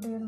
Dear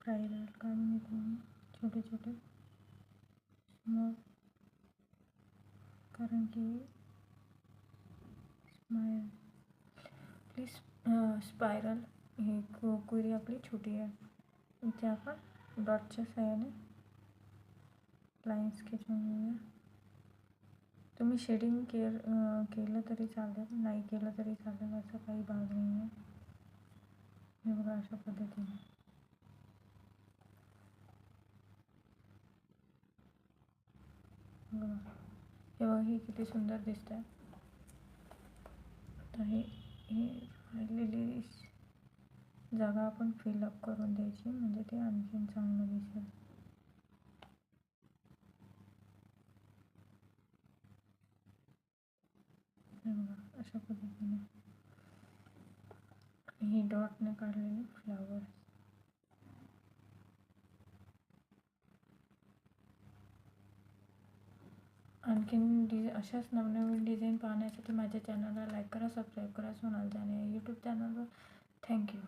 spiral काढून घेऊन छोटे छोटे स्मॉल, कारण की स्पायरल ही कुरी आपली छोटी आहे, इथे आपण डॉटच्या साहाय्याने लाईन स्केच घेऊया. तुम्ही शेडिंग केलं तरी चालेल, नाही केलं तरी चालेल, असं काही भाग नाही आहे. हे बघा अशा पद्धतीने हे बघा, ही किती सुंदर दिसत आहे. तर हे राहिलेली जागा आपण फिलअप करून द्यायची, म्हणजे ते आणखीन चांगलं दिसेल. हे बघा अशा पद्धतीने ही डॉटने काढलेली फ्लावर. आणखीन अशाच नवनवीन डिझाईन पाहण्यासाठी माझ्या चॅनलला लाईक करा, सबस्क्राईब करा. सोनाल जाने यूट्यूब चॅनलवर. थँक्यू.